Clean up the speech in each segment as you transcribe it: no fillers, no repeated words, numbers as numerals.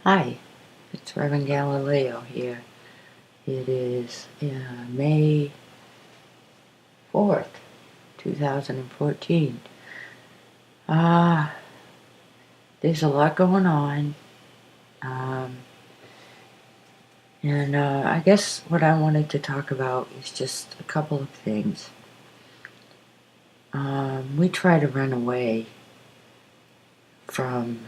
Hi, it's Reverend Galileo here. It is May 4th, 2014. There's a lot going on. Um, and I guess what I wanted to talk about is just a couple of things. We try to run away from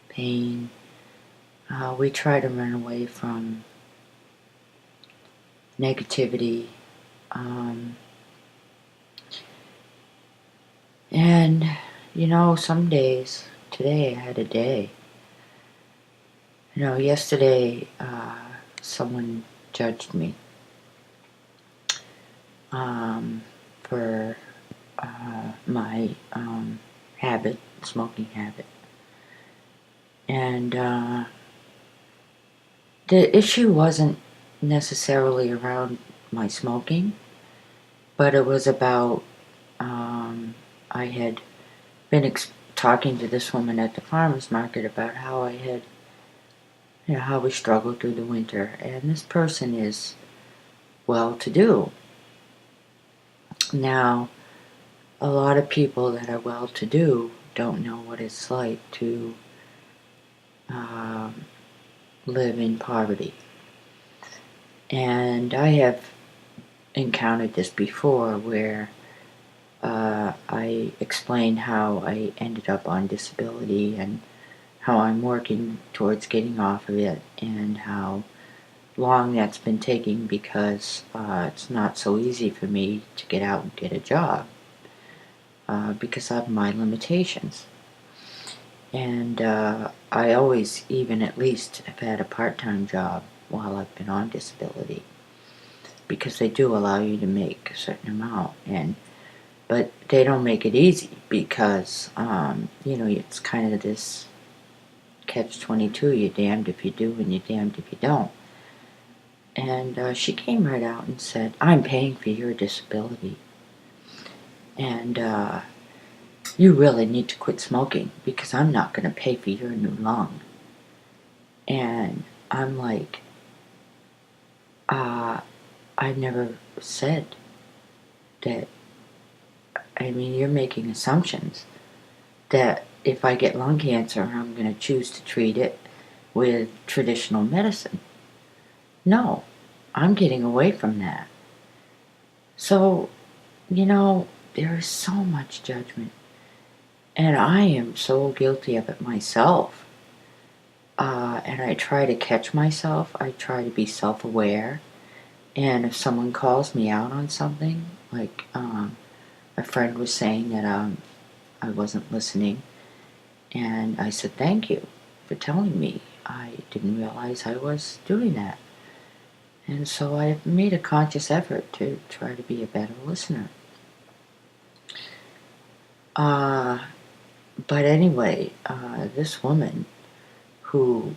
pain. We try to run away from negativity. Um, and, some days, today I had a day. Yesterday someone judged me for my smoking habit. And the issue wasn't necessarily around my smoking, but it was about I had been talking to this woman at the farmer's market about how I had, how we struggled through the winter. And this person is well-to-do. Now, a lot of people that are well-to-do don't know what it's like to live in poverty. And I have encountered this before where I explained how I ended up on disability and how I'm working towards getting off of it and how long that's been taking because it's not so easy for me to get out and get a job because of my limitations. And I always, even at least, have had a part-time job while I've been on disability because they do allow you to make a certain amount, but they don't make it easy because it's kind of this catch-22. You're damned if you do and you're damned if you don't. And she came right out and said, "I'm paying for your disability, and you really need to quit smoking because I'm not going to pay for your new lung." And I'm like, I never said that. I mean, you're making assumptions that if I get lung cancer, I'm going to choose to treat it with traditional medicine. No, I'm getting away from that. So, there is so much judgment. And I am so guilty of it myself. And I try to catch myself. I try to be self-aware. And if someone calls me out on something, like a friend was saying that I wasn't listening, and I said, "Thank you for telling me. I didn't realize I was doing that." And so I've made a conscious effort to try to be a better listener. But anyway, this woman who,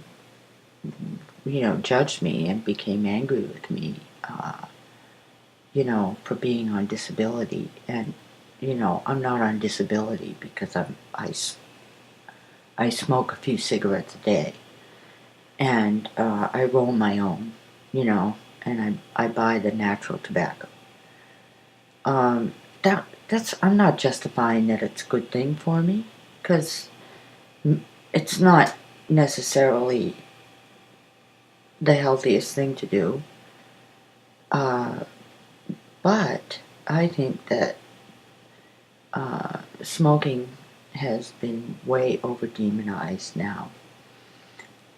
judged me and became angry with me, for being on disability. And, I'm not on disability because I smoke a few cigarettes a day. And I roll my own, and I buy the natural tobacco. I'm not justifying that it's a good thing for me, because it's not necessarily the healthiest thing to do. But I think that smoking has been way over-demonized now,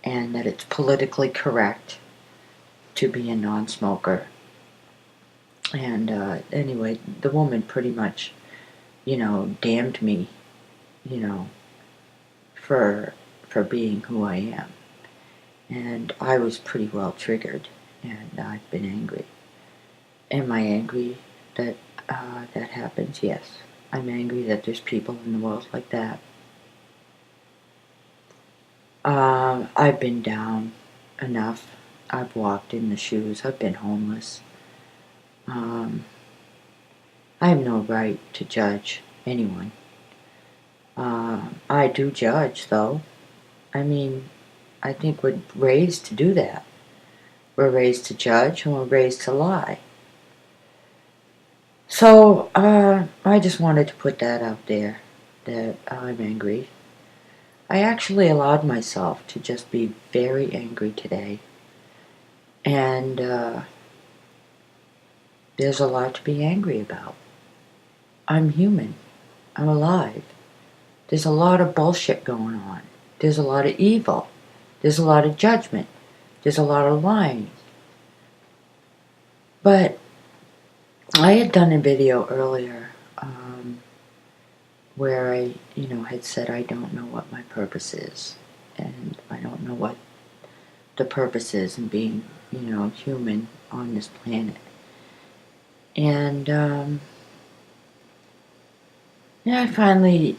and that it's politically correct to be a non-smoker. And anyway, the woman pretty much, damned me, you know, for being who I am. And I was pretty well triggered, and I've been angry. Am I angry that that happens? Yes. I'm angry that there's people in the world like that. I've been down enough. I've walked in the shoes. I've been homeless. I have no right to judge anyone. I do judge, though. I mean, I think we're raised to do that. We're raised to judge and we're raised to lie. So, I just wanted to put that out there, that I'm angry. I actually allowed myself to just be very angry today. And there's a lot to be angry about. I'm human. I'm alive. There's a lot of bullshit going on. There's a lot of evil. There's a lot of judgment. There's a lot of lying. But I had done a video earlier where I, had said I don't know what my purpose is. And I don't know what the purpose is in being, human on this planet. And, I finally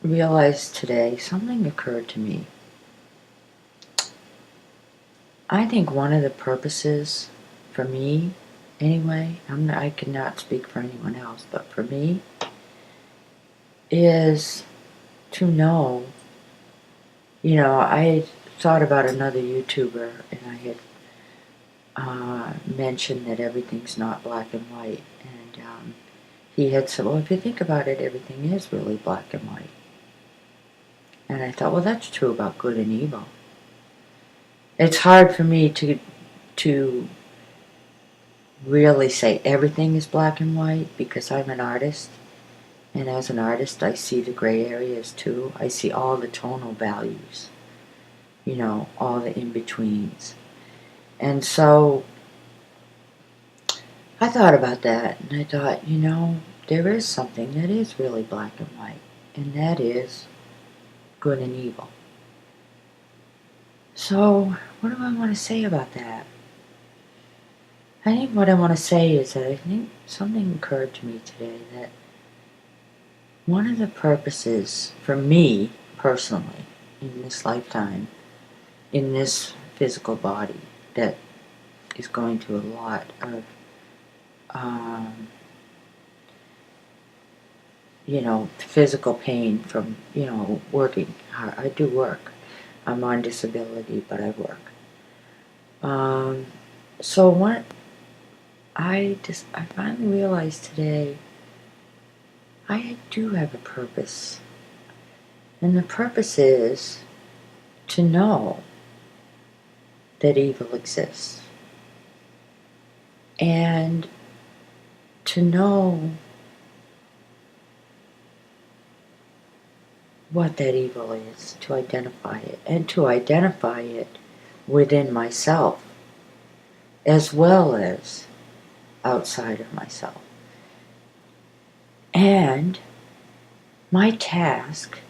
realized today, something occurred to me. I think one of the purposes, for me anyway, I cannot speak for anyone else, but for me, is to know, I thought about another YouTuber, and I had mentioned that everything's not black and white, and he had said, well, if you think about it, everything is really black and white. And I thought, well, that's true about good and evil. It's hard for me to really say everything is black and white because I'm an artist. And as an artist, I see the gray areas too. I see all the tonal values, all the in-betweens. And so I thought about that, and I thought, there is something that is really black and white, and that is good and evil. So, what do I want to say about that? I think what I want to say is that I think something occurred to me today that one of the purposes for me personally in this lifetime, in this physical body that is going through a lot of, physical pain from, working hard. I do work. I'm on disability, but I work. So what I finally realized today, I do have a purpose. And the purpose is to know that evil exists. And to know what that evil is, to identify it, and to identify it within myself as well as outside of myself. And my task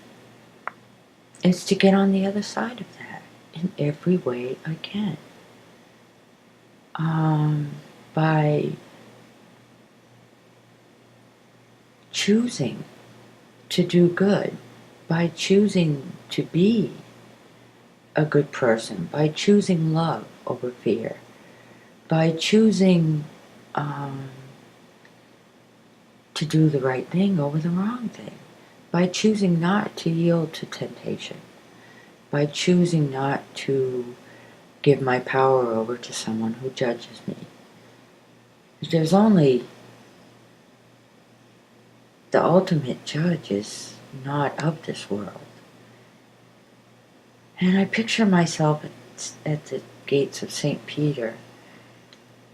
is to get on the other side of that in every way I can. By choosing to do good, by choosing to be a good person, by choosing love over fear, by choosing to do the right thing over the wrong thing, by choosing not to yield to temptation, by choosing not to give my power over to someone who judges me. There's only the ultimate judge is not of this world. And I picture myself at the gates of St. Peter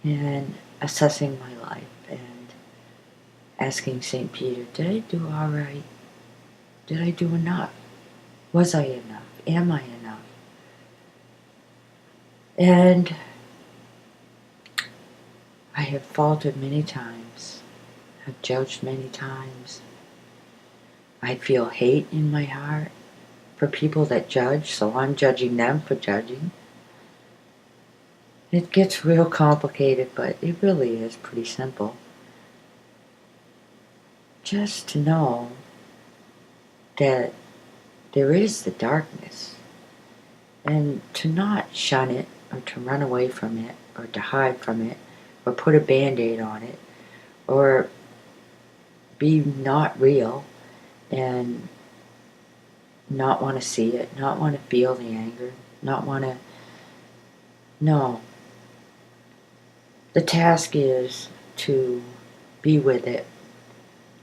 and assessing my life and asking St. Peter, did I do all right? Did I do enough? Was I enough? Am I enough? And I have faltered many times. I've judged many times. I feel hate in my heart for people that judge, so I'm judging them for judging. It gets real complicated, but it really is pretty simple. Just to know that there is the darkness, and to not shun it, or to run away from it, or to hide from it, or put a band-aid on it, or be not real, and not want to see it, not want to feel the anger, not want to. No. The task is to be with it,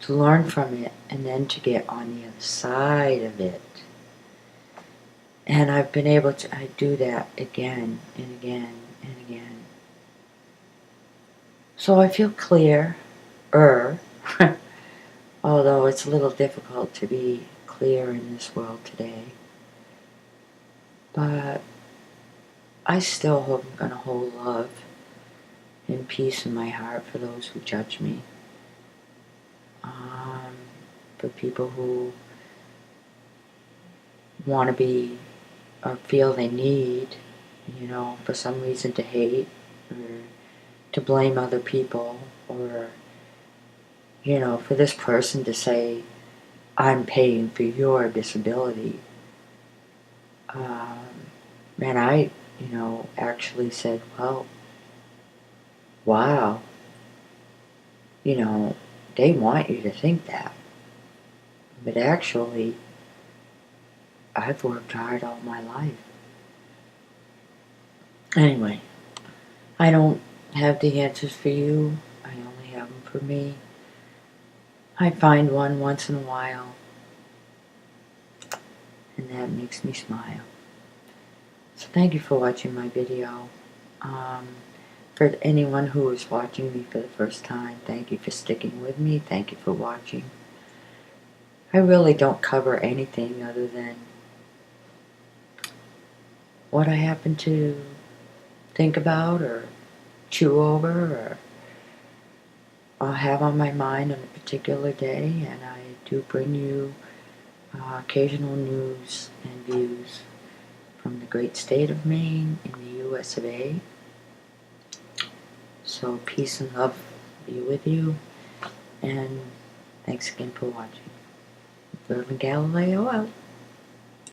to learn from it, and then to get on the other side of it. And I've been able to I do that again and again and again. So I feel clear, although it's a little difficult to be clear in this world today. But I still hope I'm going to hold love and peace in my heart for those who judge me. For people who want to be or feel they need, for some reason to hate or to blame other people or, for this person to say, I'm paying for your disability. And I, actually said, well, wow, they want you to think that. But actually, I've worked hard all my life. Anyway, I don't have the answers for you. I only have them for me. I find one once in a while, and that makes me smile. So thank you for watching my video. For anyone who is watching me for the first time, thank you for sticking with me. Thank you for watching. I really don't cover anything other than what I happen to think about or chew over or have on my mind on a particular day, and I do bring you occasional news and views from the great state of Maine in the US of A. So peace and love be with you, and thanks again for watching. Irvin Galileo out.